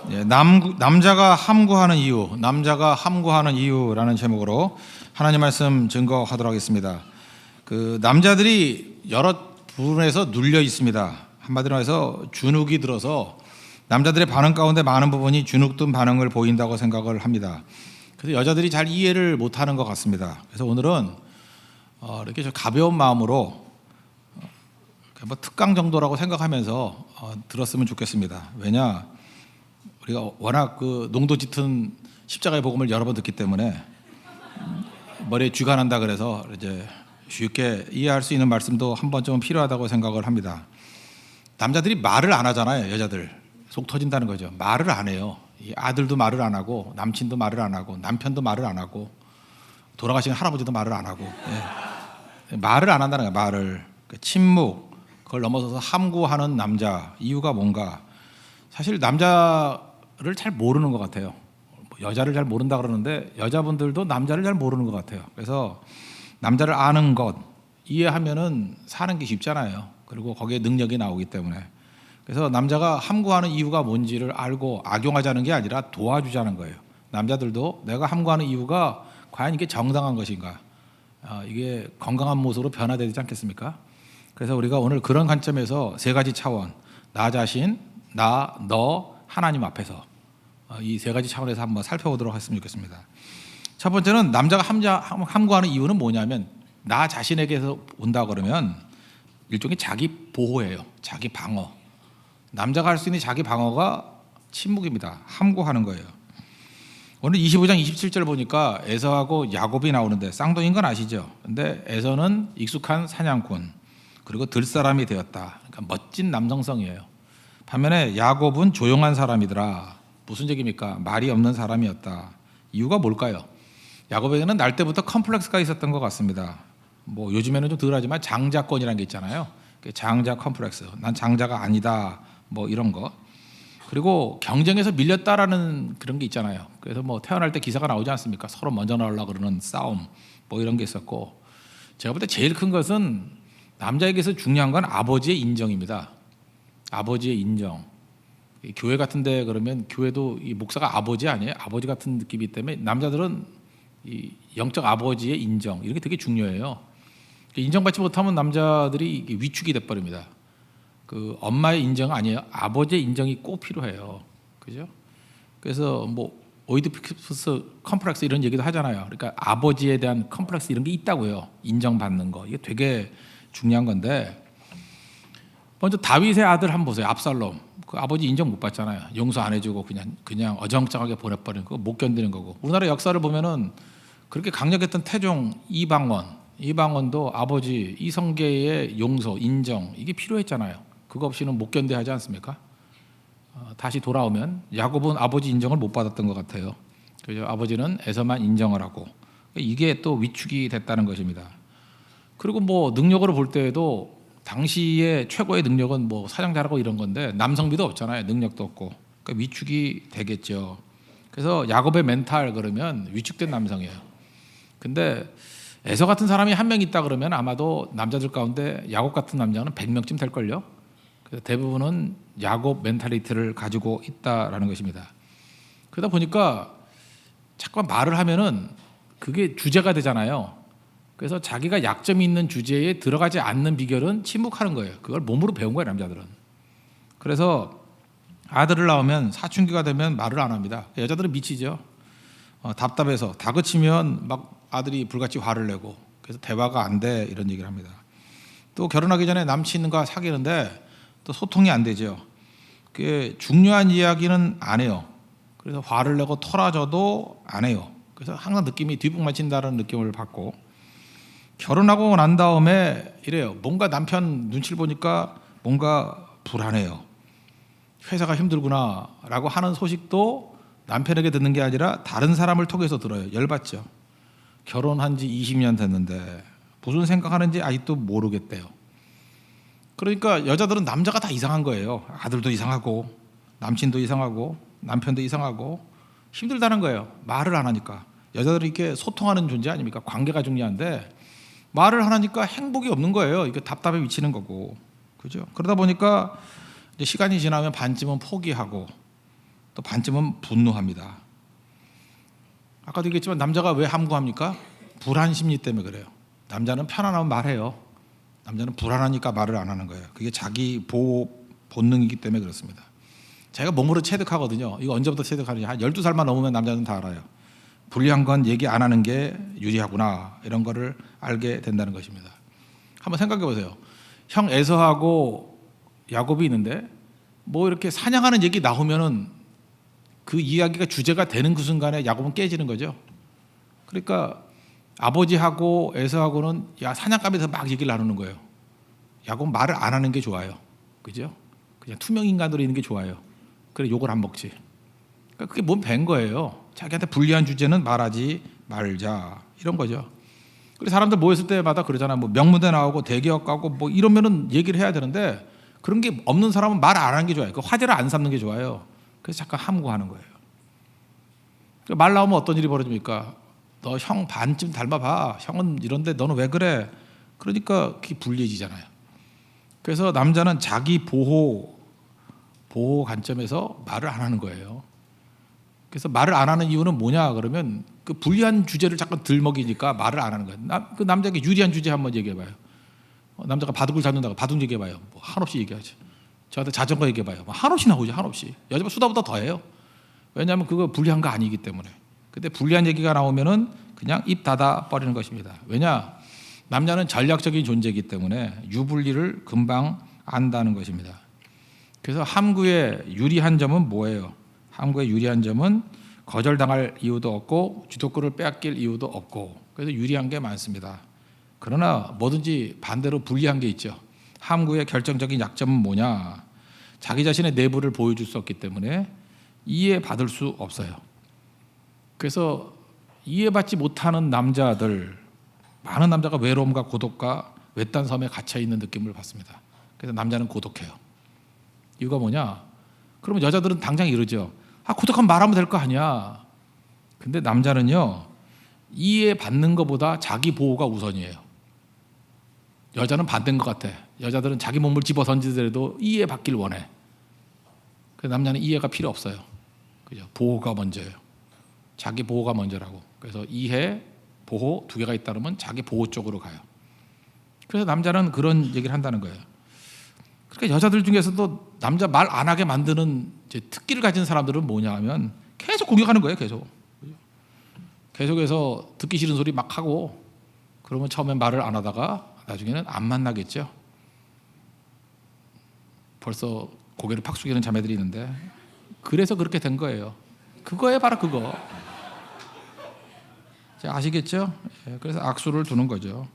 예, 남자가 함구하는 이유라는 제목으로 하나님 말씀 증거하도록 하겠습니다. 그 남자들이 여러 부분에서 눌려 있습니다. 한마디로 해서 주눅이 들어서 남자들의 반응 가운데 많은 부분이 주눅든 반응을 보인다고 생각을 합니다. 그래서 여자들이 잘 이해를 못하는 것 같습니다. 그래서 오늘은 이렇게 좀 가벼운 마음으로 뭐 특강 정도라고 생각하면서 들었으면 좋겠습니다. 왜냐? 우리가 워낙 그 농도 짙은 십자가의 복음을 여러 번 듣기 때문에 머리에 쥐가 난다 그래서 이제 쉽게 이해할 수 있는 말씀도 한 번쯤은 필요하다고 생각을 합니다. 남자들이 말을 안 하잖아요. 여자들 속 터진다는 거죠. 말을 안 해요. 아들도 말을 안 하고 남친도 말을 안 하고 남편도 말을 안 하고 돌아가신 할아버지도 말을 안 하고 말을 안 한다는 거예요. 말을 침묵 그걸 넘어서서 함구하는 남자 이유가 뭔가 사실 남자를 잘 모르는 것 같아요. 여자를 잘 모른다 그러는데 여자분들도 남자를 잘 모르는 것 같아요. 그래서 남자를 아는 것 이해하면은 사는 게 쉽잖아요. 그리고 거기에 능력이 나오기 때문에 그래서 남자가 함구하는 이유가 뭔지를 알고 악용하자는 게 아니라 도와주자는 거예요. 남자들도 내가 함구하는 이유가 과연 이게 정당한 것인가, 이게 건강한 모습으로 변화되지 않겠습니까? 그래서 우리가 오늘 그런 관점에서 세 가지 차원, 나 자신, 너, 하나님 앞에서 이 세 가지 차원에서 한번 살펴보도록 했으면 좋겠습니다. 첫 번째는 남자가 함구하는 이유는 뭐냐면 나 자신에게서 온다 그러면 일종의 자기 보호예요. 자기 방어. 남자가 할 수 있는 자기 방어가 침묵입니다. 함구하는 거예요. 오늘 25장 27절 보니까 에서하고 야곱이 나오는데 쌍둥이인 건 아시죠? 근데 에서는 익숙한 사냥꾼 그리고 들사람이 되었다. 그러니까 멋진 남성성이에요. 반면에 야곱은 조용한 사람이더라. 무슨 얘기입니까? 말이 없는 사람이었다. 이유가 뭘까요? 야곱에게는 날 때부터 컴플렉스가 있었던 것 같습니다. 뭐 요즘에는 좀 덜하지만 장자권이라는 게 있잖아요. 장자 컴플렉스. 난 장자가 아니다. 뭐 이런 거. 그리고 경쟁에서 밀렸다라는 그런 게 있잖아요. 그래서 뭐 태어날 때 기사가 나오지 않습니까? 서로 먼저 나오려고 그러는 싸움 뭐 이런 게 있었고 제가 볼 때 제일 큰 것은 남자에게서 중요한 건 아버지의 인정입니다. 아버지의 인정. 교회 같은데 그러면 교회도 이 목사가 아버지 아니에요? 아버지 같은 느낌이기 때문에 남자들은 이 영적 아버지의 인정 이런 게 되게 중요해요. 인정받지 못하면 남자들이 위축이 돼버립니다. 그 엄마의 인정 아니에요. 아버지의 인정이 꼭 필요해요. 그죠? 그래서 뭐 오이디푸스 컴플렉스 이런 얘기도 하잖아요. 그러니까 아버지에 대한 컴플렉스 이런 게 있다고요. 인정받는 거 이게 되게 중요한 건데 먼저 다윗의 아들 한번 보세요. 압살롬. 그 아버지 인정 못 받잖아요. 용서 안 해주고 그냥 어정쩡하게 보내버리는 거 못 견디는 거고. 우리나라 역사를 보면은 그렇게 강력했던 태종 이방원도 아버지 이성계의 용서 인정 이게 필요했잖아요. 그거 없이는 못 견뎌하지 않습니까? 다시 돌아오면 야곱은 아버지 인정을 못 받았던 것 같아요. 그래서 아버지는 에서만 인정을 하고 이게 또 위축이 됐다는 것입니다. 그리고 뭐 능력으로 볼 때에도 당시의 최고의 능력은 뭐 사냥 잘하고 이런 건데 남성비도 없잖아요. 능력도 없고 그러니까 위축이 되겠죠. 그래서 야곱의 멘탈 그러면 위축된 남성이에요. 근데 에서 같은 사람이 한 명 있다 그러면 아마도 남자들 가운데 야곱 같은 남자는 100명쯤 될걸요. 그래서 대부분은 야곱 멘탈리티를 가지고 있다라는 것입니다. 그러다 보니까 자꾸 말을 하면은 그게 주제가 되잖아요. 그래서 자기가 약점이 있는 주제에 들어가지 않는 비결은 침묵하는 거예요. 그걸 몸으로 배운 거예요, 남자들은. 그래서 아들을 낳으면 사춘기가 되면 말을 안 합니다. 여자들은 미치죠. 답답해서 다그치면 막 아들이 불같이 화를 내고 그래서 대화가 안 돼 이런 얘기를 합니다. 또 결혼하기 전에 남친과 사귀는데 또 소통이 안 되죠. 그게 중요한 이야기는 안 해요. 그래서 화를 내고 털어져도 안 해요. 그래서 항상 느낌이 뒷북맞힌다는 느낌을 받고 결혼하고 난 다음에 이래요. 뭔가 남편 눈치를 보니까 뭔가 불안해요. 회사가 힘들구나 라고 하는 소식도 남편에게 듣는 게 아니라 다른 사람을 통해서 들어요. 열받죠. 결혼한 지 20년 됐는데 무슨 생각하는지 아직도 모르겠대요. 그러니까 여자들은 남자가 다 이상한 거예요. 아들도 이상하고 남친도 이상하고 남편도 이상하고 힘들다는 거예요. 말을 안 하니까. 여자들은 이렇게 소통하는 존재 아닙니까? 관계가 중요한데 말을 하니까 행복이 없는 거예요. 이게 답답해 미치는 거고, 그죠? 그러다 보니까 이제 시간이 지나면 반쯤은 포기하고 또 반쯤은 분노합니다. 아까도 얘기했지만 남자가 왜 함구합니까? 불안 심리 때문에 그래요. 남자는 편안하면 말해요. 남자는 불안하니까 말을 안 하는 거예요. 그게 자기 보호 본능이기 때문에 그렇습니다. 자기가 몸으로 체득하거든요. 이거 언제부터 체득하느냐. 한 12살만 넘으면 남자는 다 알아요. 불리한 건 얘기 안 하는 게 유리하구나. 이런 거를 알게 된다는 것입니다. 한번 생각해 보세요. 형 에서하고 야곱이 있는데 뭐 이렇게 사냥하는 얘기 나오면은 그 이야기가 주제가 되는 그 순간에 야곱은 깨지는 거죠. 그러니까 아버지하고 에서하고는 사냥감에서 막 얘기를 나누는 거예요. 야곱은 말을 안 하는 게 좋아요. 그죠? 그냥 투명 인간으로 있는 게 좋아요. 그래 욕을 안 먹지. 그러니까 그게 뭔 밴 거예요. 자기한테 불리한 주제는 말하지 말자 이런 거죠. 그래서 사람들 모였을 때마다 그러잖아요. 뭐 명문대 나오고 대기업 가고 뭐 이러면은 얘기를 해야 되는데 그런 게 없는 사람은 말 안 하는 게 좋아요. 그 화제를 안 삼는 게 좋아요. 그래서 잠깐 함구하는 거예요. 말 나오면 어떤 일이 벌어집니까? 너 형 반쯤 닮아봐. 형은 이런데 너는 왜 그래? 그러니까 그게 불리해지잖아요. 그래서 남자는 자기 보호 관점에서 말을 안 하는 거예요. 그래서 말을 안 하는 이유는 뭐냐 그러면 그 불리한 주제를 잠깐 들먹이니까 말을 안 하는 거예요. 그 남자에게 유리한 주제 한번 얘기해봐요. 남자가 바둑을 잡는다고 바둑 얘기해봐요. 뭐 한없이 얘기하죠. 저한테 자전거 얘기해봐요. 뭐 한없이 나오죠. 한없이. 여자분 수다보다 더해요. 왜냐하면 그거 불리한 거 아니기 때문에. 근데 불리한 얘기가 나오면은 그냥 입 닫아 버리는 것입니다. 왜냐? 남자는 전략적인 존재이기 때문에 유불리를 금방 안다는 것입니다. 그래서 함구의 유리한 점은 뭐예요? 함구의 유리한 점은 거절당할 이유도 없고 주도권을 빼앗길 이유도 없고 그래서 유리한 게 많습니다. 그러나 뭐든지 반대로 불리한 게 있죠. 함구의 결정적인 약점은 뭐냐? 자기 자신의 내부를 보여줄 수 없기 때문에 이해받을 수 없어요. 그래서 이해받지 못하는 남자들, 많은 남자가 외로움과 고독과 외딴 섬에 갇혀 있는 느낌을 받습니다. 그래서 남자는 고독해요. 이유가 뭐냐? 그러면 여자들은 당장 이러죠. 고독하면 말하면 될 거 아니야. 근데 남자는요, 이해받는 것보다 자기 보호가 우선이에요. 여자는 반대인 것 같아. 여자들은 자기 몸을 집어 던지더라도 이해받길 원해. 그래서 남자는 이해가 필요 없어요. 그죠? 보호가 먼저예요. 자기 보호가 먼저라고. 그래서 이해, 보호 두 개가 있다 그러면 자기 보호 쪽으로 가요. 그래서 남자는 그런 얘기를 한다는 거예요. 그러니까 여자들 중에서도 남자 말 안 하게 만드는 이제 특기를 가진 사람들은 뭐냐 하면 계속 공격하는 거예요. 계속해서 듣기 싫은 소리 막 하고 그러면 처음엔 말을 안 하다가 나중에는 안 만나겠죠. 벌써 고개를 팍 숙이는 자매들이 있는데 그래서 그렇게 된 거예요. 그거에 바로 그거. 아시겠죠? 그래서 악수를 두는 거죠.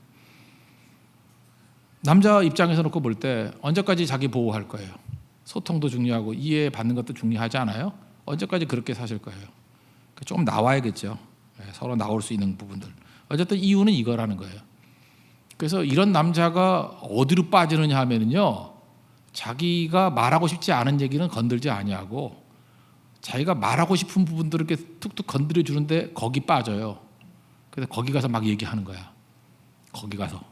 남자 입장에서 놓고 볼 때 언제까지 자기 보호할 거예요? 소통도 중요하고 이해받는 것도 중요하지 않아요? 언제까지 그렇게 사실 거예요? 좀 나와야겠죠. 서로 나올 수 있는 부분들. 어쨌든 이유는 이거라는 거예요. 그래서 이런 남자가 어디로 빠지느냐 하면은요, 자기가 말하고 싶지 않은 얘기는 건들지 아니하고 자기가 말하고 싶은 부분들을 이렇게 툭툭 건드려 주는데 거기 빠져요. 그래서 거기 가서 막 얘기하는 거야. 거기 가서.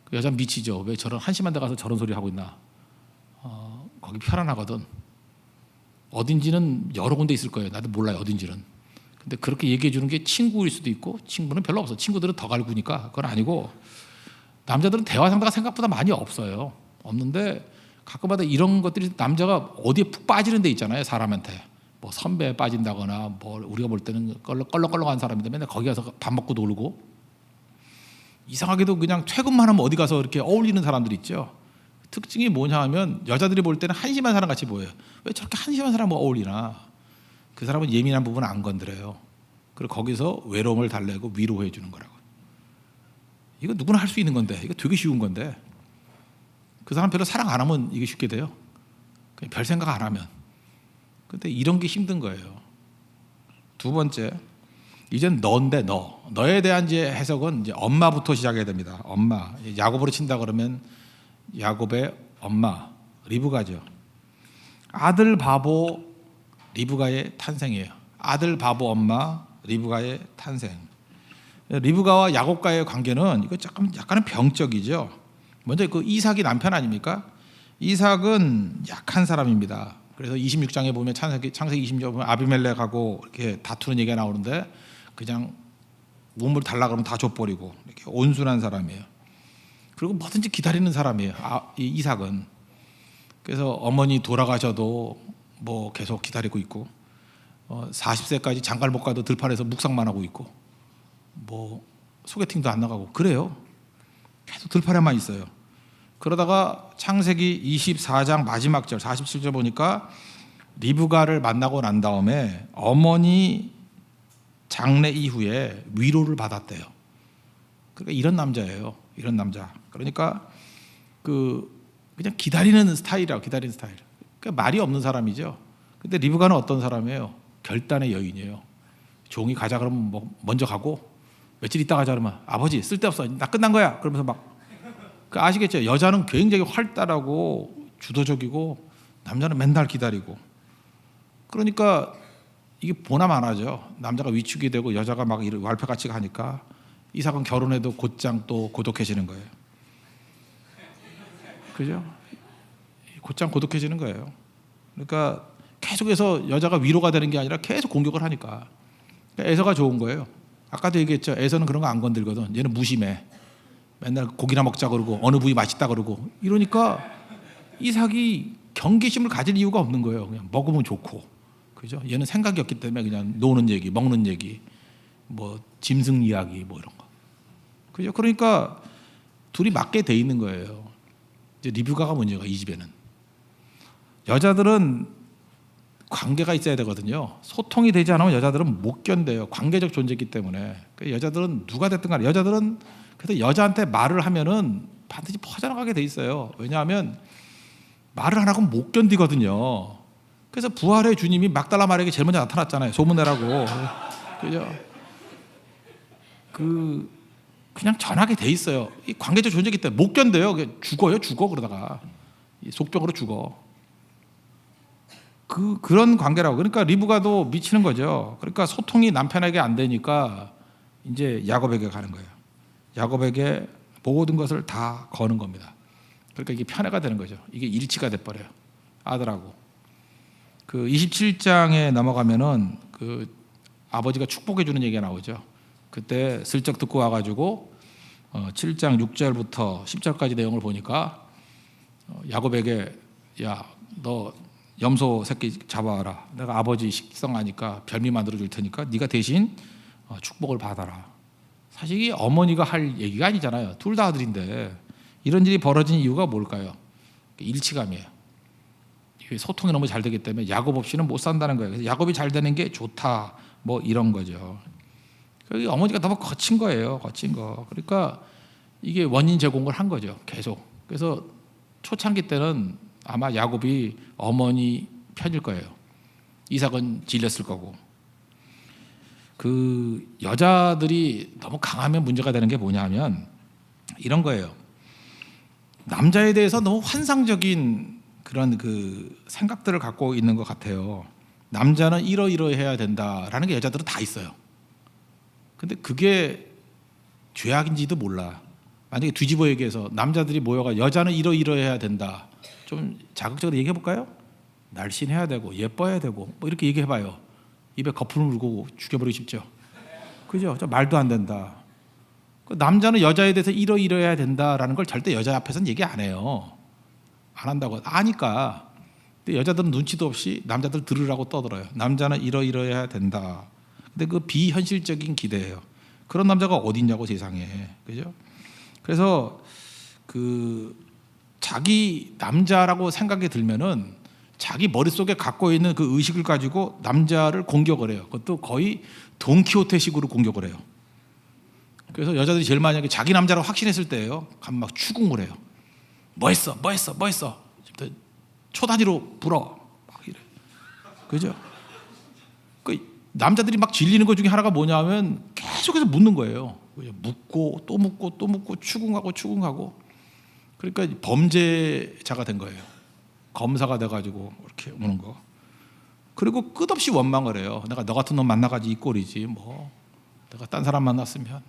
그 여자 미치죠. 왜 저런 한심한 데 가서 저런 소리 하고 있나. 거기 편안하거든. 어딘지는 여러 군데 있을 거예요. 나도 몰라요. 어딘지는. 근데 그렇게 얘기해 주는 게 친구일 수도 있고 친구는 별로 없어. 친구들은 더 갈구니까 그건 아니고 남자들은 대화 상대가 생각보다 많이 없어요. 없는데 가끔마다 이런 것들이 남자가 어디에 푹 빠지는 데 있잖아요. 사람한테. 뭐 선배에 빠진다거나 뭐 우리가 볼 때는 껄렁껄렁한 사람인데 맨날 거기 가서 밥 먹고 놀고 이상하게도 그냥 퇴근만 하면 어디 가서 이렇게 어울리는 사람들이 있죠. 특징이 뭐냐 하면 여자들이 볼 때는 한심한 사람 같이 보여요. 왜 저렇게 한심한 사람과 어울리나. 그 사람은 예민한 부분을 안 건드려요. 그리고 거기서 외로움을 달래고 위로해 주는 거라고. 이거 누구나 할 수 있는 건데 이거 되게 쉬운 건데 그 사람 별로 사랑 안 하면 이게 쉽게 돼요. 그냥 별 생각 안 하면. 근데 이런 게 힘든 거예요. 두 번째, 이젠 너인데 너에 대한 이제 해석은 이제 엄마부터 시작해야 됩니다. 엄마. 야곱으로 친다 그러면 야곱의 엄마 리브가죠. 아들 바보 리브가의 탄생이에요. 아들 바보 엄마 리브가의 탄생. 리브가와 야곱과의 관계는 이거 약간은 병적이죠. 먼저 그 이삭이 남편 아닙니까? 이삭은 약한 사람입니다. 그래서 26장에 보면 창세기 20장 보면 아비멜렉하고 이렇게 다투는 얘기가 나오는데 그냥 우물 달라 그러면 다 줘버리고 이렇게 온순한 사람이에요. 그리고 뭐든지 기다리는 사람이에요. 이 이삭은. 그래서 어머니 돌아가셔도 뭐 계속 기다리고 있고 40세까지 장가를 못 가도 들판에서 묵상만 하고 있고 뭐 소개팅도 안 나가고 그래요. 계속 들판에만 있어요. 그러다가 창세기 24장 마지막 절 47절 보니까 리브가를 만나고 난 다음에 어머니 장례 이후에 위로를 받았대요. 그러니까 이런 남자예요. 이런 남자. 그러니까 그냥 기다리는 스타일이라고. 기다리는 스타일. 그러니까 말이 없는 사람이죠. 근데 리브가는 어떤 사람이에요? 결단의 여인이에요. 종이 가자 그러면 뭐 먼저 가고 며칠 있다 가자 그러면 아버지 쓸데없어 나 끝난 거야 그러면서 막 아시겠죠? 여자는 굉장히 활달하고 주도적이고 남자는 맨날 기다리고 그러니까 이게 보나마나죠. 남자가 위축이 되고 여자가 막 왈패같이 가니까 이삭은 결혼해도 곧장 또 고독해지는 거예요. 그죠? 곧장 고독해지는 거예요. 그러니까 계속해서 여자가 위로가 되는 게 아니라 계속 공격을 하니까 그러니까 에서가 좋은 거예요. 아까도 얘기했죠. 에서는 그런 거 안 건들거든. 얘는 무심해. 맨날 고기나 먹자 그러고 어느 부위 맛있다 그러고 이러니까 이삭이 경계심을 가질 이유가 없는 거예요. 그냥 먹으면 좋고, 그죠? 얘는 생각이 없기 때문에 그냥 노는 얘기, 먹는 얘기, 뭐 짐승 이야기, 뭐 이런 거, 그죠? 그러니까 둘이 맞게 돼 있는 거예요. 이제 리브가가 문제가 이 집에는 여자들은 관계가 있어야 되거든요. 소통이 되지 않으면 여자들은 못 견뎌요. 관계적 존재이기 때문에. 여자들은 누가 됐든 간에 여자들은 그래서 여자한테 말을 하면은 반드시 퍼져나가게 돼 있어요. 왜냐하면 말을 안 하고 못 견디거든요. 그래서 부활의 주님이 막달라 마리아에게 제일 먼저 나타났잖아요. 소문내라고. 그죠? 그냥 전하게 돼 있어요. 이 관계적 존재이기 때문에 못 견뎌요. 죽어요, 죽어 그러다가 속병으로 죽어. 그런 관계라고. 그러니까 리브가도 미치는 거죠. 그러니까 소통이 남편에게 안 되니까 이제 야곱에게 가는 거예요. 야곱에게 모든 것을 다 거는 겁니다. 그러니까 이게 편애가 되는 거죠. 이게 일치가 돼버려요. 아들하고. 27장에 넘어가면은 아버지가 축복해 주는 얘기가 나오죠. 그때 슬쩍 듣고 와가지고 7장 6절부터 10절까지 내용을 보니까 야곱에게 야, 너 염소 새끼 잡아와라. 내가 아버지 식성하니까 별미 만들어 줄 테니까 네가 대신 축복을 받아라. 사실 이게 어머니가 할 얘기가 아니잖아요. 둘 다 아들인데 이런 일이 벌어진 이유가 뭘까요? 일치감이에요. 소통이 너무 잘 되기 때문에 야곱 없이는 못 산다는 거예요. 그래서 야곱이 잘 되는 게 좋다 뭐 이런 거죠. 어머니가 너무 거친 거예요. 거친 거. 그러니까 이게 원인 제공을 한 거죠. 계속. 그래서 초창기 때는 아마 야곱이 어머니 편일 거예요. 이삭은 질렸을 거고. 여자들이 너무 강하면 문제가 되는 게 뭐냐면 이런 거예요. 남자에 대해서 너무 환상적인 그런 생각들을 갖고 있는 것 같아요. 남자는 이러이러해야 된다라는 게 여자들은 다 있어요. 근데 그게 죄악인지도 몰라. 만약에 뒤집어 얘기해서 남자들이 모여가 여자는 이러이러해야 된다. 좀 자극적으로 얘기해 볼까요? 날씬해야 되고 예뻐야 되고 뭐 이렇게 얘기해봐요. 입에 거품을 물고 죽여버리고 싶죠. 그죠? 말도 안 된다. 남자는 여자에 대해서 이러이러해야 된다라는 걸 절대 여자 앞에서는 얘기 안 해요. 안 한다고 아니까. 근데 여자들은 눈치도 없이 남자들 들으라고 떠들어요. 남자는 이러이러해야 된다. 근데 비현실적인 기대예요. 그런 남자가 어디 있냐고 세상에. 그죠? 그래서 자기 남자라고 생각이 들면은 자기 머릿속에 갖고 있는 그 의식을 가지고 남자를 공격을 해요. 그것도 거의 돈키호테식으로 공격을 해요. 그래서 여자들이 제일 많이 자기 남자라고 확신했을 때예요. 가면 막 추궁을 해요. 뭐 했어? 초 단위로 불어. 막 이래. 그죠? 남자들이 막 질리는 것 중에 하나가 뭐냐면 계속해서 묻는 거예요. 묻고 또 묻고 또 묻고 추궁하고. 그러니까 범죄자가 된 거예요. 검사가 돼가지고 이렇게 오는 거. 그리고 끝없이 원망을 해요. 내가 너 같은 놈 만나가지 이 꼴이지 뭐. 내가 딴 사람 만났으면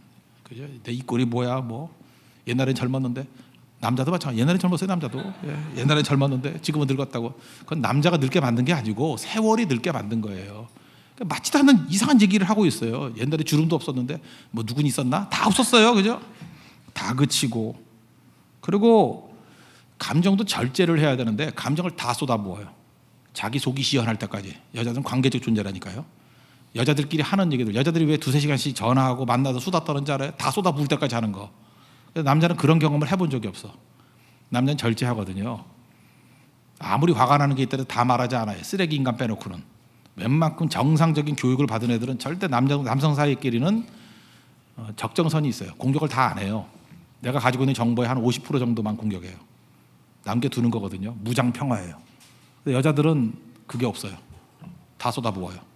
그죠? 내 이 꼴이 뭐야 뭐. 옛날엔 젊었는데 남자도 마찬가지. 옛날에 젊었어요, 남자도. 옛날에 젊었는데 지금은 늙었다고. 그건 남자가 늙게 만든 게 아니고 세월이 늙게 만든 거예요. 그러니까 맞지도 않는 이상한 얘기를 하고 있어요. 옛날에 주름도 없었는데 뭐 누군 있었나? 다 없었어요, 그죠? 다 그치고. 그리고 감정도 절제를 해야 되는데 감정을 다 쏟아부어요. 자기 속이 시원할 때까지. 여자들은 관계적 존재라니까요. 여자들끼리 하는 얘기들, 여자들이 왜 두세 시간씩 전화하고 만나서 수다 떠는지 알아요? 다 쏟아부을 때까지 하는 거. 남자는 그런 경험을 해본 적이 없어. 남자는 절제하거든요. 아무리 화가 나는 게 있더라도 다 말하지 않아요. 쓰레기 인간 빼놓고는. 웬만큼 정상적인 교육을 받은 애들은 절대 남성 사이끼리는 적정선이 있어요. 공격을 다 안 해요. 내가 가지고 있는 정보의 한 50% 정도만 공격해요. 남겨두는 거거든요. 무장평화예요. 근데 여자들은 그게 없어요. 다 쏟아부어요.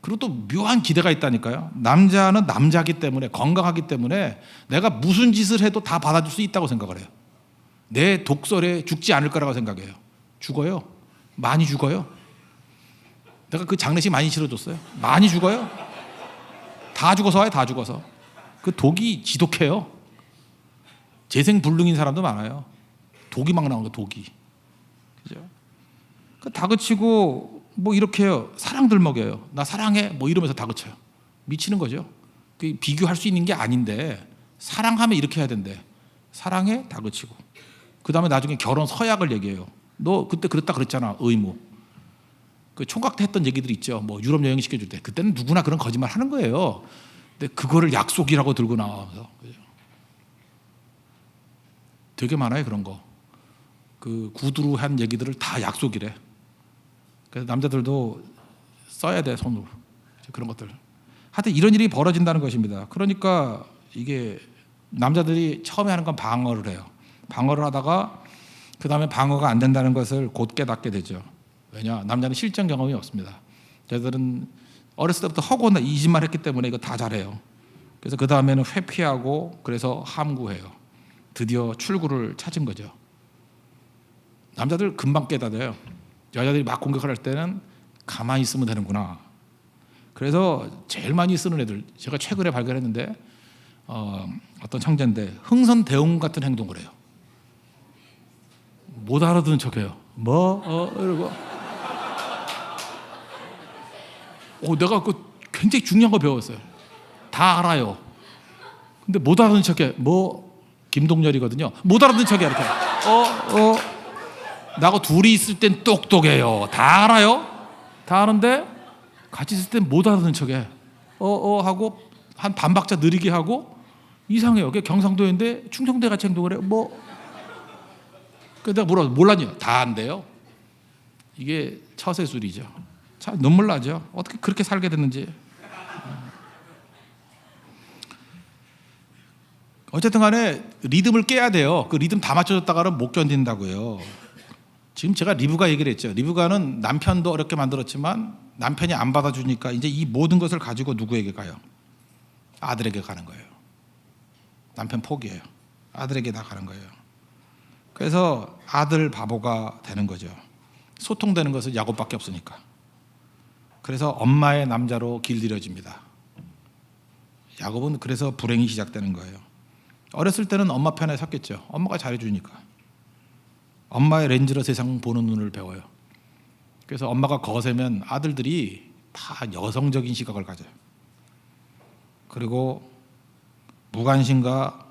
그리고 또 묘한 기대가 있다니까요. 남자는 남자기 때문에, 건강하기 때문에 내가 무슨 짓을 해도 다 받아줄 수 있다고 생각을 해요. 내 독설에 죽지 않을 거라고 생각해요. 죽어요. 많이 죽어요. 내가 그 장례식 많이 치러줬어요. 많이 죽어요. 다 죽어서 와요. 다 죽어서. 그 독이 지독해요. 재생불능인 사람도 많아요. 독이 막 나오는 거, 독이. 그죠? 다그치고 뭐 이렇게 해요. 사랑들 먹여요. 나 사랑해. 뭐 이러면서 다그쳐요. 미치는 거죠. 그 비교할 수 있는 게 아닌데 사랑하면 이렇게 해야 된대. 사랑해. 다그치고. 그 다음에 나중에 결혼 서약을 얘기해요. 너 그때 그랬다 그랬잖아. 의무. 그 총각 때 했던 얘기들 있죠. 뭐 유럽 여행 시켜줄 때. 그때는 누구나 그런 거짓말 하는 거예요. 근데 그거를 약속이라고 들고 나와서. 그죠? 되게 많아요. 그런 거. 그 구두로 한 얘기들을 다 약속이래. 그래서 남자들도 써야 돼, 손으로. 그런 것들. 하여튼 이런 일이 벌어진다는 것입니다. 그러니까 이게 남자들이 처음에 하는 건 방어를 해요. 방어를 하다가 그 다음에 방어가 안 된다는 것을 곧 깨닫게 되죠. 왜냐? 남자는 실전 경험이 없습니다. 여자들은 어렸을 때부터 허구나 이 짓만 했기 때문에 이거 다 잘해요. 그래서 그 다음에는 회피하고 그래서 함구해요. 드디어 출구를 찾은 거죠. 남자들 금방 깨닫아요. 여자들이 막 공격을 할 때는 가만히 있으면 되는구나. 그래서 제일 많이 쓰는 애들, 제가 최근에 발견했는데 어떤 청자인데 흥선대원 같은 행동을 해요. 못 알아듣는 척해요. 이러고. 내가 그 굉장히 중요한 거 배웠어요. 다 알아요. 근데 못 알아듣는 척해. 김동열이거든요. 못 알아듣는 척해 이렇게. 나하고 둘이 있을 땐 똑똑해요. 다 알아요. 다 아는데 같이 있을 땐 못 알아듣는 척해. 하고 한 반박자 느리게 하고 이상해요. 그게 경상도인데 충청도 같이 행동을 해요. 내가 몰랐냐? 다 안돼요. 이게 처세술이죠. 참 눈물 나죠. 어떻게 그렇게 살게 됐는지. 어쨌든 간에 리듬을 깨야 돼요. 그 리듬 다 맞춰줬다가는 못 견딘다고요. 지금 제가 리브가 얘기를 했죠. 리브가는 남편도 어렵게 만들었지만 남편이 안 받아주니까 이제 이 모든 것을 가지고 누구에게 가요? 아들에게 가는 거예요. 남편 포기해요. 아들에게 다 가는 거예요. 그래서 아들 바보가 되는 거죠. 소통되는 것은 야곱밖에 없으니까. 그래서 엄마의 남자로 길들여집니다. 야곱은 그래서 불행이 시작되는 거예요. 어렸을 때는 엄마 편에 섰겠죠. 엄마가 잘해주니까. 엄마의 렌즈로 세상 보는 눈을 배워요. 그래서 엄마가 거세면 아들들이 다 여성적인 시각을 가져요. 그리고 무관심과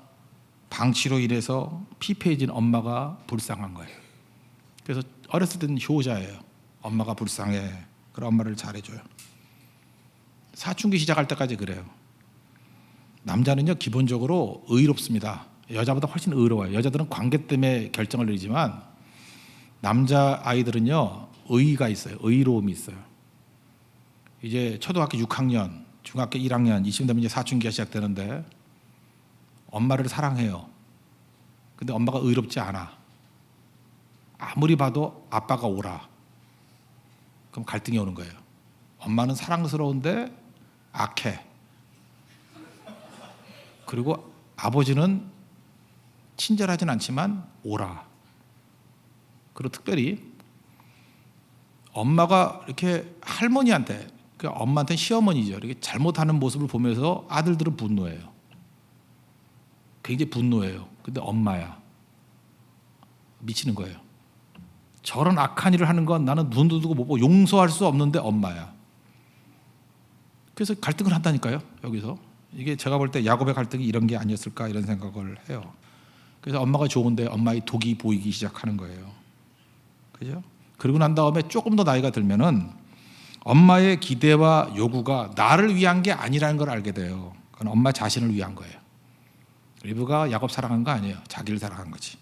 방치로 인해서 피폐해진 엄마가 불쌍한 거예요. 그래서 어렸을 때는 효자예요. 엄마가 불쌍해. 그럼 엄마를 잘해줘요. 사춘기 시작할 때까지 그래요. 남자는요 기본적으로 의롭습니다. 여자보다 훨씬 의로워요. 여자들은 관계 때문에 결정을 내리지만 남자 아이들은요 의의가 있어요. 의로움이 있어요. 이제 초등학교 6학년, 중학교 1학년 이쯤 되면 이제 사춘기가 시작되는데 엄마를 사랑해요. 근데 엄마가 의롭지 않아. 아무리 봐도 아빠가 오라. 그럼 갈등이 오는 거예요. 엄마는 사랑스러운데 악해. 그리고 아버지는 친절하진 않지만 오라. 그리고 특별히 엄마가 이렇게 할머니한테, 그러니까 엄마한테 시어머니죠. 이렇게 잘못하는 모습을 보면서 아들들은 분노해요. 굉장히 분노해요. 근데 엄마야. 미치는 거예요. 저런 악한 일을 하는 건 나는 눈도 두고 못 보고 용서할 수 없는데 엄마야. 그래서 갈등을 한다니까요. 여기서 이게 제가 볼 때 야곱의 갈등이 이런 게 아니었을까 이런 생각을 해요. 그래서 엄마가 좋은데 엄마의 독이 보이기 시작하는 거예요. 그죠? 그러고 난 다음에 조금 더 나이가 들면은 엄마의 기대와 요구가 나를 위한 게 아니라는 걸 알게 돼요. 그건 엄마 자신을 위한 거예요. 리브가 야곱 사랑한 거 아니에요. 자기를 사랑한 거지.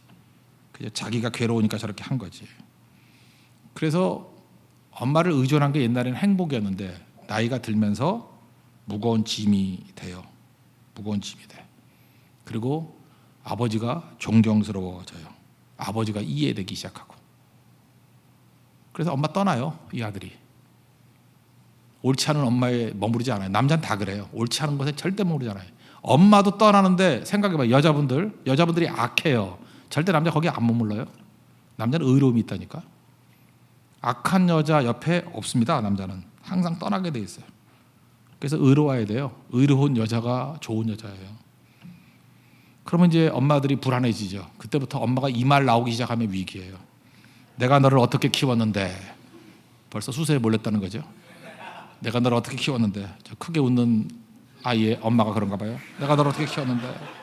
그죠? 자기가 괴로우니까 저렇게 한 거지. 그래서 엄마를 의존한 게 옛날에는 행복이었는데 나이가 들면서 무거운 짐이 돼요. 무거운 짐이 돼. 그리고 아버지가 존경스러워져요. 아버지가 이해되기 시작하고. 그래서 엄마 떠나요. 이 아들이. 옳지 않은 엄마에 머무르지 않아요. 남자는 다 그래요. 옳지 않은 것에 절대 머무르지 않아요. 엄마도 떠나는데 생각해봐요. 여자분들이 악해요. 절대 남자 거기 안 머물러요. 남자는 의로움이 있다니까. 악한 여자 옆에 없습니다. 남자는 항상 떠나게 돼 있어요. 그래서 의로워야 돼요. 의로운 여자가 좋은 여자예요. 그러면 이제 엄마들이 불안해지죠. 그때부터 엄마가 이 말 나오기 시작하면 위기예요. 내가 너를 어떻게 키웠는데. 벌써 수세에 몰렸다는 거죠. 내가 너를 어떻게 키웠는데. 저 크게 웃는 아이의 엄마가 그런가 봐요. 내가 너를 어떻게 키웠는데.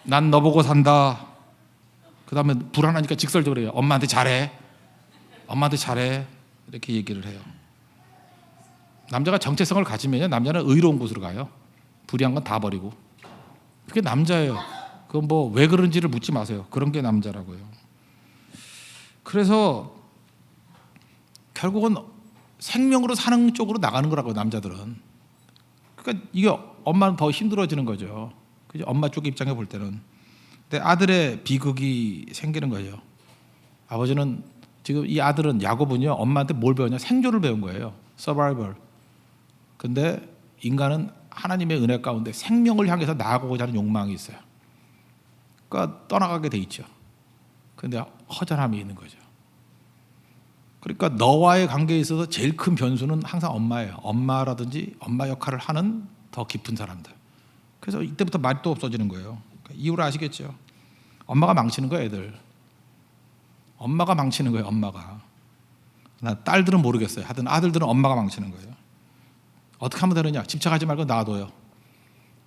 난 너 보고 산다. 그 다음에 불안하니까 직설적으로 해요. 엄마한테 잘해. 엄마한테 잘해. 이렇게 얘기를 해요. 남자가 정체성을 가지면 남자는 의로운 곳으로 가요. 불의한 건 다 버리고. 그게 남자예요. 그건 뭐 왜 그런지를 묻지 마세요. 그런 게 남자라고요. 그래서 결국은 생명으로 사는 쪽으로 나가는 거라고요. 남자들은. 그러니까 이게 엄마는 더 힘들어지는 거죠. 그죠? 엄마 쪽 입장에 볼 때는. 근데 아들의 비극이 생기는 거예요. 아버지는 지금 이 아들은 야곱은요 엄마한테 뭘 배웠냐? 생존을 배운 거예요. 서바이벌. 근데 인간은 하나님의 은혜 가운데 생명을 향해서 나아가고자 하는 욕망이 있어요. 그러니까 떠나가게 돼 있죠. 근데 허전함이 있는 거죠. 그러니까 너와의 관계에 있어서 제일 큰 변수는 항상 엄마예요. 엄마라든지 엄마 역할을 하는 더 깊은 사람들. 그래서 이때부터 말이 또 없어지는 거예요. 그러니까 이유를 아시겠죠? 엄마가 망치는 거예요, 애들. 엄마가 망치는 거예요, 엄마가. 나 딸들은 모르겠어요. 하여튼 아들들은 엄마가 망치는 거예요. 어떻게 하면 되느냐? 집착하지 말고 놔둬요.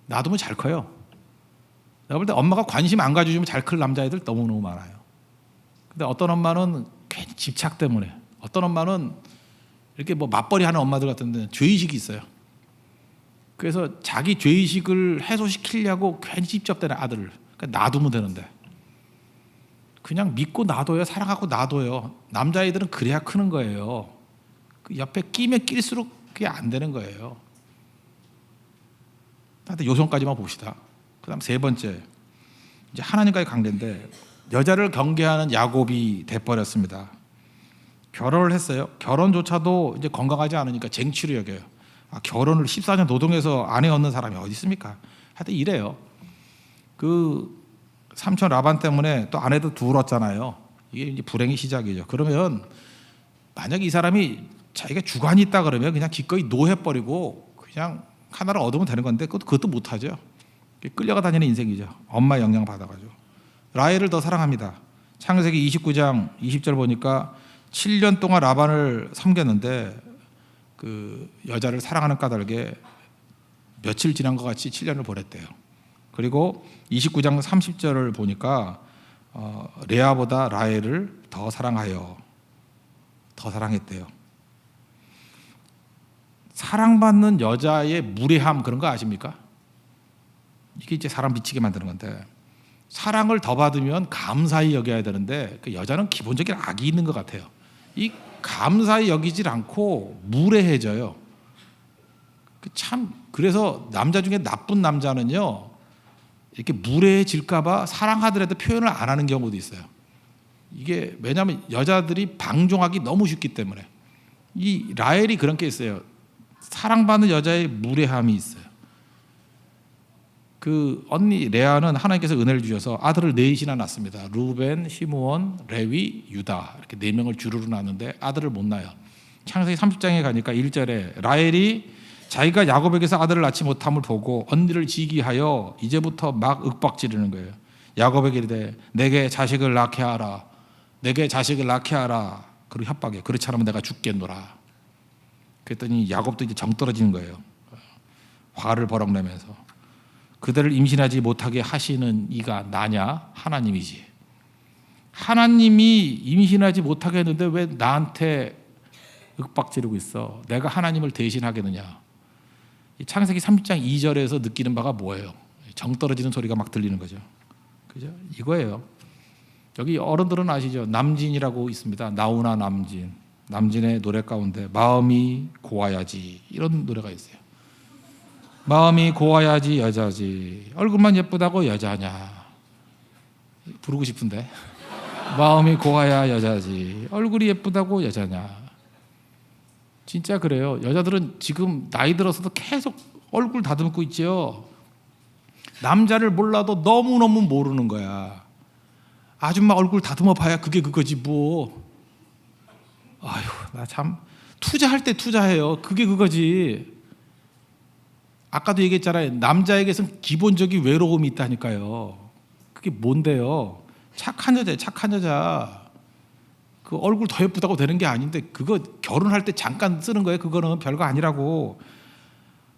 놔두면 잘 커요. 내가 볼 때 엄마가 관심 안 가져주면 잘 클 남자애들 너무너무 많아요. 근데 어떤 엄마는 괜히 집착 때문에, 어떤 엄마는 이렇게 뭐 맞벌이 하는 엄마들 같은 데는 죄의식이 있어요. 그래서 자기 죄의식을 해소시키려고 괜히 찝쩍대는 아들을. 그러니까 놔두면 되는데 그냥 믿고 놔둬요. 사랑하고 놔둬요. 남자애들은 그래야 크는 거예요. 그 옆에 끼면 낄수록 그게 안 되는 거예요. 하여튼 요성까지만 봅시다. 그 다음 세 번째, 이제 하나님과의 관계인데 여자를 경계하는 야곱이 돼버렸습니다. 결혼을 했어요. 결혼조차도 이제 건강하지 않으니까 쟁취로 여겨요. 결혼을 14년 노동해서 아내 얻는 사람이 어디 있습니까? 하여튼 이래요. 그 삼촌 라반 때문에 또 아내도 둘 얻잖아요. 이게 이제 불행의 시작이죠. 그러면 만약에 이 사람이 자기가 주관이 있다 그러면 그냥 기꺼이 노해버리고 그냥 하나를 얻으면 되는 건데 그것도 못하죠. 끌려가 다니는 인생이죠. 엄마 영향 받아가지고. 라헬을 더 사랑합니다. 창세기 29장 20절 보니까 7년 동안 라반을 섬겼는데 그 여자를 사랑하는 까닭에 며칠 지난 것 같이 7년을 보냈대요. 그리고 29장 30절을 보니까 레아보다 라헬을 더 사랑하여 더 사랑했대요. 사랑받는 여자의 무례함 그런 거 아십니까? 이게 이제 사람 미치게 만드는 건데 사랑을 더 받으면 감사히 여겨야 되는데 그 여자는 기본적인 악이 있는 것 같아요. 이 감사히 여기질 않고 무례해져요. 참 그래서 남자 중에 나쁜 남자는요 이렇게 무례해질까봐 사랑하더라도 표현을 안 하는 경우도 있어요. 이게 왜냐하면 여자들이 방종하기 너무 쉽기 때문에. 이 라헬이 그런 게 있어요. 사랑받는 여자의 무례함이 있어요. 그 언니 레아는 하나님께서 은혜를 주셔서 아들을 넷이나 낳습니다. 루벤, 시므온, 레위, 유다 이렇게 네 명을 주르르 낳는데 아들을 못 낳아요. 창세기 30장에 가니까 1절에 라헬이 자기가 야곱에게서 아들을 낳지 못함을 보고 언니를 지기하여 이제부터 막 윽박지르는 거예요. 야곱에게 이르되 내게 자식을 낳게 하라. 내게 자식을 낳게 하라. 그리고 협박해. 그렇지 않으면 내가 죽겠노라. 그랬더니 야곱도 이제 정 떨어지는 거예요. 화를 버럭내면서 그대를 임신하지 못하게 하시는 이가 나냐? 하나님이지. 하나님이 임신하지 못하게 했는데 왜 나한테 윽박지르고 있어? 내가 하나님을 대신하겠느냐? 창세기 30장 2절에서 느끼는 바가 뭐예요? 정 떨어지는 소리가 막 들리는 거죠. 그죠? 이거예요. 여기 어른들은 아시죠? 남진이라고 있습니다. 나훈아 남진. 남진의 노래 가운데 마음이 고와야지 이런 노래가 있어요. 마음이 고와야지 여자지. 얼굴만 예쁘다고 여자냐? 부르고 싶은데. 마음이 고와야 여자지. 얼굴이 예쁘다고 여자냐? 진짜 그래요. 여자들은 지금 나이 들어서도 계속 얼굴 다듬고 있죠. 남자를 몰라도 너무너무 모르는 거야. 아줌마 얼굴 다듬어 봐야 그게 그거지 뭐. 아휴, 나 참 투자할 때 투자해요. 그게 그거지. 아까도 얘기했잖아요. 남자에게선 기본적인 외로움이 있다니까요. 그게 뭔데요? 착한 여자예요. 착한 여자. 그 얼굴 더 예쁘다고 되는 게 아닌데 그거 결혼할 때 잠깐 쓰는 거예요. 그거는 별거 아니라고.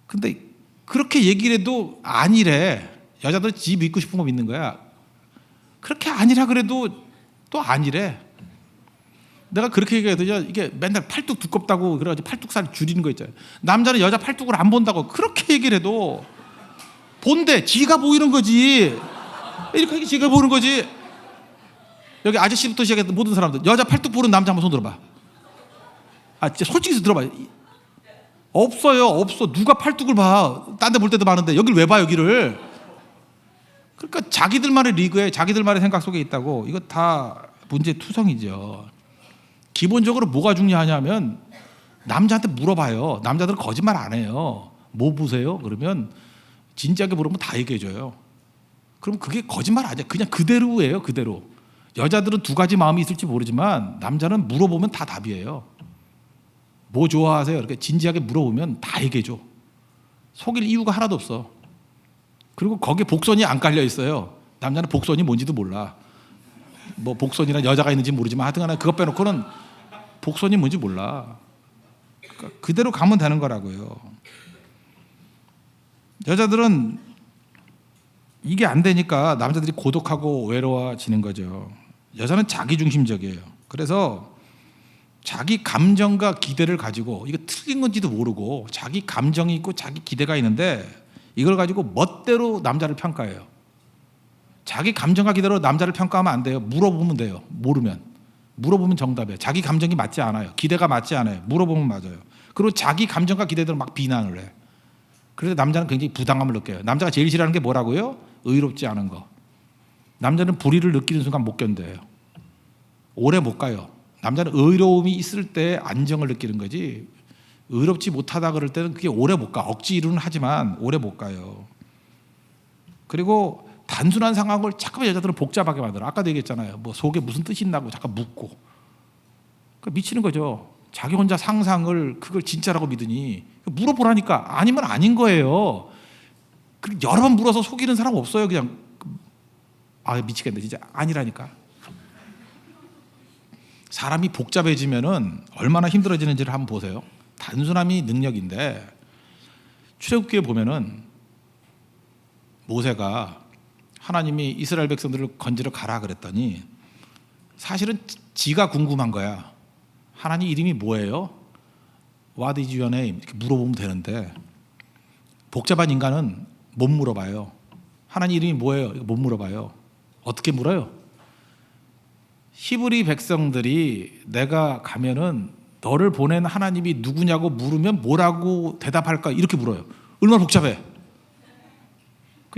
근데 그렇게 얘기를 해도 아니래. 여자들 지 믿고 싶은 거 믿는 거야. 그렇게 아니라 그래도 또 아니래. 내가 그렇게 얘기해도요, 이게 맨날 팔뚝 두껍다고 그래가지고 팔뚝살 줄이는 거 있잖아요. 남자는 여자 팔뚝을 안 본다고 그렇게 얘기를 해도 본대. 지가 보이는 거지. 이렇게 지가 보는 거지. 여기 아저씨부터 시작해서 모든 사람들 여자 팔뚝 보는 남자 한번 손 들어봐. 아 진짜 솔직히 들어봐. 없어요. 없어. 누가 팔뚝을 봐. 딴 데 볼 때도 많은데 여길 왜 봐 여기를. 그러니까 자기들만의 리그에 자기들만의 생각 속에 있다고. 이거 다 문제 투성이죠. 기본적으로 뭐가 중요하냐면 남자한테 물어봐요. 남자들은 거짓말 안 해요. 뭐 보세요? 그러면 진지하게 물으면 다 얘기해줘요. 그럼 그게 거짓말 아니야. 그냥 그대로예요. 그대로. 여자들은 두 가지 마음이 있을지 모르지만 남자는 물어보면 다 답이에요. 뭐 좋아하세요? 이렇게 진지하게 물어보면 다 얘기해줘. 속일 이유가 하나도 없어. 그리고 거기에 복선이 안 깔려 있어요. 남자는 복선이 뭔지도 몰라. 뭐 복선이란 여자가 있는지 모르지만 하여튼간에 그것 빼놓고는 복선이 뭔지 몰라. 그러니까 그대로 가면 되는 거라고요. 여자들은 이게 안 되니까 남자들이 고독하고 외로워지는 거죠. 여자는 자기중심적이에요. 그래서 자기 감정과 기대를 가지고 이거 틀린 건지도 모르고 자기 감정이 있고 자기 기대가 있는데 이걸 가지고 멋대로 남자를 평가해요. 자기 감정과 기대로 남자를 평가하면 안 돼요. 물어보면 돼요. 모르면. 물어보면 정답이에요. 자기 감정이 맞지 않아요. 기대가 맞지 않아요. 물어보면 맞아요. 그리고 자기 감정과 기대대로 막 비난을 해. 그래서 남자는 굉장히 부당함을 느껴요. 남자가 제일 싫어하는 게 뭐라고요? 의롭지 않은 거. 남자는 불의를 느끼는 순간 못 견뎌요. 오래 못 가요. 남자는 의로움이 있을 때 안정을 느끼는 거지 의롭지 못하다 그럴 때는 그게 오래 못 가. 억지로는 하지만 오래 못 가요. 그리고 단순한 상황을 자꾸만 여자들은 복잡하게 만들어. 아까도 얘기했잖아요. 뭐 속에 무슨 뜻이 있나고 잠깐 묻고. 그러니까 미치는 거죠. 자기 혼자 상상을 그걸 진짜라고 믿으니 물어보라니까 아니면 아닌 거예요. 여러 번 물어서 속이는 사람 없어요. 그냥 아 미치겠네 진짜 아니라니까. 사람이 복잡해지면은 얼마나 힘들어지는지를 한번 보세요. 단순함이 능력인데 출애굽기에 보면은 모세가 하나님이 이스라엘 백성들을 건지러 가라 그랬더니 사실은 지가 궁금한 거야. 하나님 이름이 뭐예요? What is your name? 이렇게 물어보면 되는데 복잡한 인간은 못 물어봐요. 하나님 이름이 뭐예요? 이거 못 물어봐요. 어떻게 물어요? 히브리 백성들이 내가 가면은 너를 보낸 하나님이 누구냐고 물으면 뭐라고 대답할까? 이렇게 물어요. 얼마나 복잡해.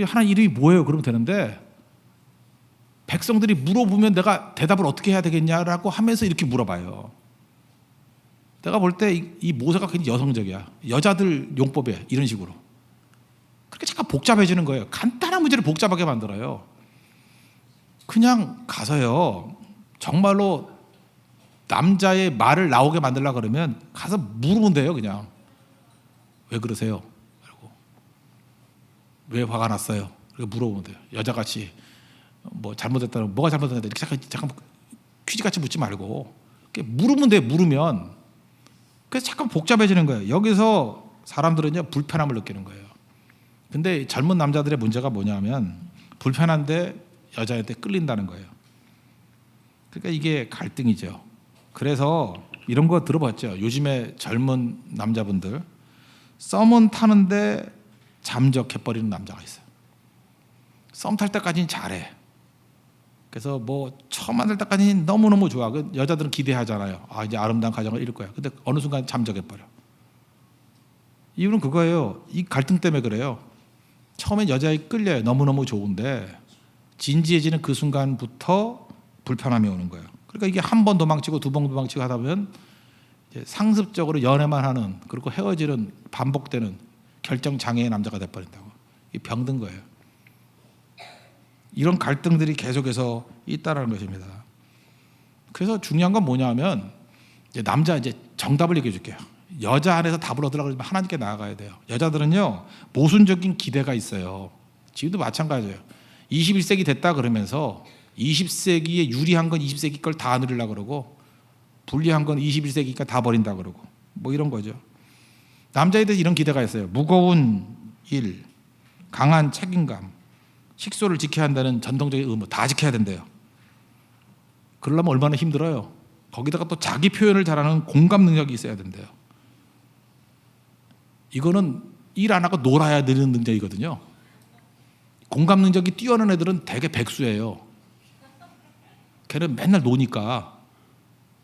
하나님 이름이 뭐예요? 그러면 되는데 백성들이 물어보면 내가 대답을 어떻게 해야 되겠냐라고 하면서 이렇게 물어봐요. 내가 볼 때 이 모세가 굉장히 여성적이야. 여자들 용법이야. 이런 식으로. 그렇게 잠깐 복잡해지는 거예요. 간단한 문제를 복잡하게 만들어요. 그냥 가서요. 정말로 남자의 말을 나오게 만들려고 그러면 가서 물으면 돼요. 그냥 왜 그러세요? 그리고 왜 화가 났어요? 그리고 물어보면 돼요. 여자같이 뭐 잘못했다는 뭐가 잘못했다 이렇게 잠깐 퀴즈같이 묻지 말고 물으면 돼. 물으면 그래서 잠깐 복잡해지는 거예요. 여기서 사람들은요 불편함을 느끼는 거예요. 근데 젊은 남자들의 문제가 뭐냐면 불편한데 여자한테 끌린다는 거예요. 그러니까 이게 갈등이죠. 그래서 이런 거 들어봤죠. 요즘에 젊은 남자분들 썸은 타는데 잠적해버리는 남자가 있어요. 썸 탈 때까지는 잘해. 그래서 뭐 처음 만날 때까지는 너무너무 좋아. 그 여자들은 기대하잖아요. 아, 이제 아름다운 가정을 이룰 거야. 근데 어느 순간 잠적해버려. 이유는 그거예요. 이 갈등 때문에 그래요. 처음엔 여자에 끌려요. 너무너무 좋은데 진지해지는 그 순간부터 불편함이 오는 거예요. 그러니까 이게 한 번 도망치고 두 번 도망치고 하다 보면 이제 상습적으로 연애만 하는, 그리고 헤어지는, 반복되는 결정장애의 남자가 돼버린다고. 이 병든 거예요. 이런 갈등들이 계속해서 있다는 것입니다. 그래서 중요한 건 뭐냐면 이제 남자 이제 정답을 얘기해 줄게요. 여자 안에서 답을 얻으려고 하면 하나님께 나아가야 돼요. 여자들은요 모순적인 기대가 있어요. 지금도 마찬가지예요. 21세기 됐다 그러면서 20세기에 유리한 건 20세기 걸 다 누리려고 그러고 불리한 건 21세기가 다 버린다 그러고 뭐 이런 거죠. 남자에 대해서 이런 기대가 있어요. 무거운 일, 강한 책임감, 식소를 지켜야 한다는 전통적인 의무 다 지켜야 된대요. 그러려면 얼마나 힘들어요. 거기다가 또 자기 표현을 잘하는 공감 능력이 있어야 된대요. 이거는 일 안 하고 놀아야 되는 능력이거든요. 공감 능력이 뛰어난 애들은 대개 백수예요. 걔는 맨날 노니까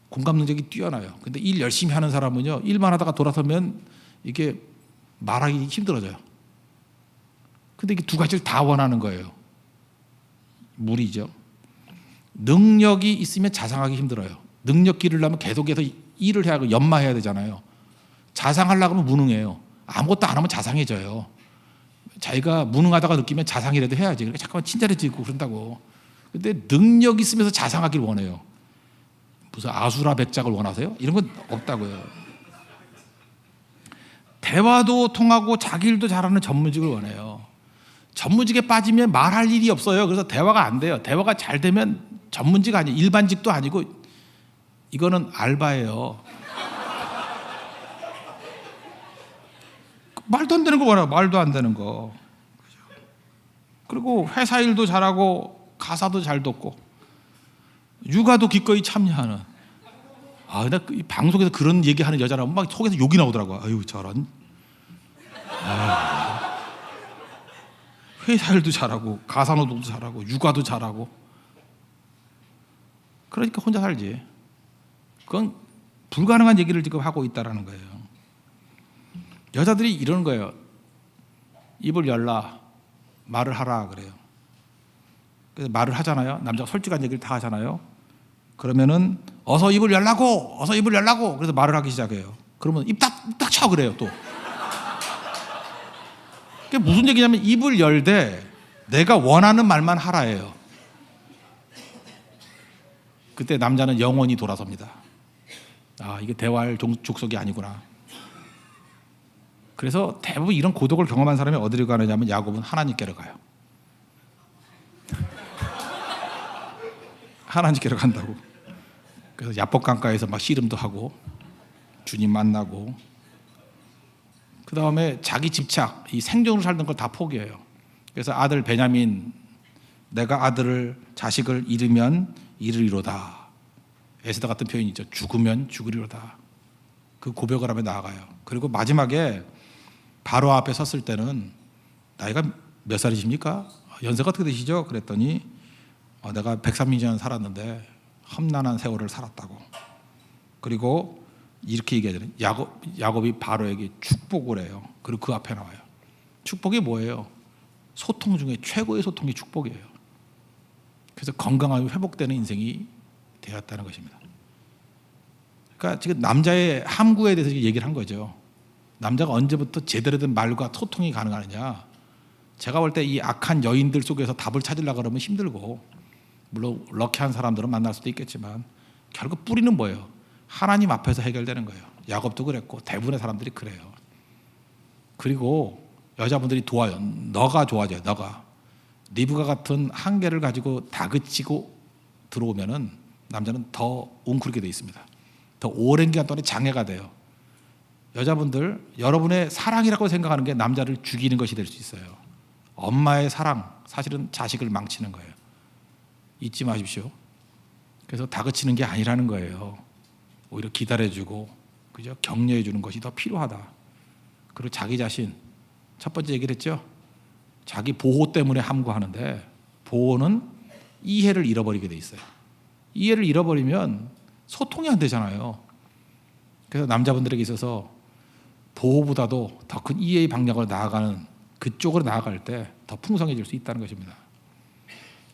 공감 능력이 뛰어나요. 근데 일 열심히 하는 사람은요, 일만 하다가 돌아서면 이게 말하기 힘들어져요. 근데 이게 두 가지를 다 원하는 거예요. 무리죠. 능력이 있으면 자상하기 힘들어요. 능력 기르려면 계속해서 일을 해야 하고 연마해야 되잖아요. 자상하려고 하면 무능해요. 아무것도 안 하면 자상해져요. 자기가 무능하다가 느끼면 자상이라도 해야지. 그러니까 잠깐만 친절해지고 그런다고. 근데 능력 있으면서 자상하길 원해요. 무슨 아수라 백작을 원하세요? 이런 건 없다고요. 대화도 통하고 자기 일도 잘하는 전문직을 원해요. 전문직에 빠지면 말할 일이 없어요. 그래서 대화가 안 돼요. 대화가 잘 되면 전문직 아니에요. 일반직도 아니고 이거는 알바예요. 말도 안 되는 거 뭐라, 말도 안 되는 거. 그리고 회사 일도 잘하고 가사도 잘 듣고 육아도 기꺼이 참여하는. 아, 근데 이 방송에서 그런 얘기하는 여자라면 막 속에서 욕이 나오더라고. 아유, 저런. 회사 일도 잘하고 가사 노동도 잘하고 육아도 잘하고. 그러니까 혼자 살지. 그건 불가능한 얘기를 지금 하고 있다라는 거예요. 여자들이 이러는 거예요. 입을 열라, 말을 하라 그래요. 그래서 말을 하잖아요. 남자가 솔직한 얘기를 다 하잖아요. 그러면은 어서 입을 열라고, 어서 입을 열라고. 그래서 말을 하기 시작해요. 그러면 입 딱 쳐 그래요 또. 그게 무슨 얘기냐면 입을 열되 내가 원하는 말만 하라예요. 그때 남자는 영원히 돌아섭니다. 아, 이게 대화할 족속이 아니구나. 그래서 대부분 이런 고독을 경험한 사람이 어디로 가느냐면 야곱은 하나님께로 가요. 하나님께로 간다고. 그래서 야복 강가에서 막 씨름도 하고 주님 만나고 그 다음에 자기 집착, 이 생존으로 살던 걸 다 포기해요. 그래서 아들 베냐민, 내가 아들을 자식을 잃으면 이르리로다. 에스더 같은 표현이 있죠. 죽으면 죽으리로다. 그 고백을 하며 나아가요. 그리고 마지막에 바로 앞에 섰을 때는 나이가 몇 살이십니까? 연세가 어떻게 되시죠? 그랬더니 내가 130년 살았는데 험난한 세월을 살았다고. 그리고 이렇게 얘기하잖아요. 야곱이 바로에게 축복을 해요. 그리고 그 앞에 나와요. 축복이 뭐예요? 소통 중에 최고의 소통이 축복이에요. 그래서 건강하게 회복되는 인생이 되었다는 것입니다. 그러니까 지금 남자의 함구에 대해서 얘기를 한 거죠. 남자가 언제부터 제대로 된 말과 소통이 가능하느냐. 제가 볼 때 이 악한 여인들 속에서 답을 찾으려고 그러면 힘들고, 물론 럭키한 사람들은 만날 수도 있겠지만 결국 뿌리는 뭐예요? 하나님 앞에서 해결되는 거예요. 야곱도 그랬고 대부분의 사람들이 그래요. 그리고 여자분들이 도와요. 너가 도와줘요. 너가. 리브가 같은 한계를 가지고 다그치고 들어오면은 남자는 더 웅크리게 돼 있습니다. 더 오랜 기간 동안에 장애가 돼요. 여자분들, 여러분의 사랑이라고 생각하는 게 남자를 죽이는 것이 될 수 있어요. 엄마의 사랑, 사실은 자식을 망치는 거예요. 잊지 마십시오. 그래서 다그치는 게 아니라는 거예요. 오히려 기다려주고, 그죠? 격려해주는 것이 더 필요하다. 그리고 자기 자신, 첫 번째 얘기를 했죠. 자기 보호 때문에 함구하는데, 보호는 이해를 잃어버리게 돼 있어요. 이해를 잃어버리면 소통이 안 되잖아요. 그래서 남자분들에게 있어서 보호보다도 더 큰 이해의 방향으로 나아가는, 그쪽으로 나아갈 때 더 풍성해질 수 있다는 것입니다.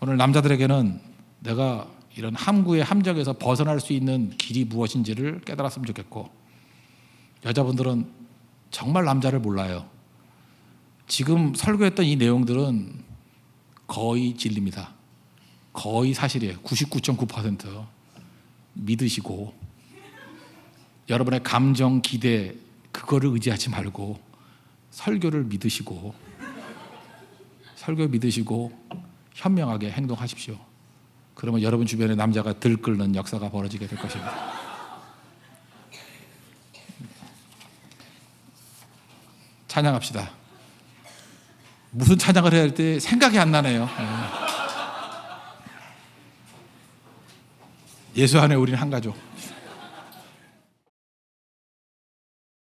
오늘 남자들에게는 내가 이런 함구의 함정에서 벗어날 수 있는 길이 무엇인지를 깨달았으면 좋겠고, 여자분들은 정말 남자를 몰라요. 지금 설교했던 이 내용들은 거의 진리입니다. 거의 사실이에요. 99.9% 믿으시고, 여러분의 감정, 기대, 그거를 의지하지 말고 설교를 믿으시고, 설교 믿으시고 현명하게 행동하십시오. 그러면 여러분 주변에 남자가 들끓는 역사가 벌어지게 될 것입니다. 찬양합시다. 무슨 찬양을 해야 할지 생각이 안 나네요. 예수 안에 우리는 한 가족.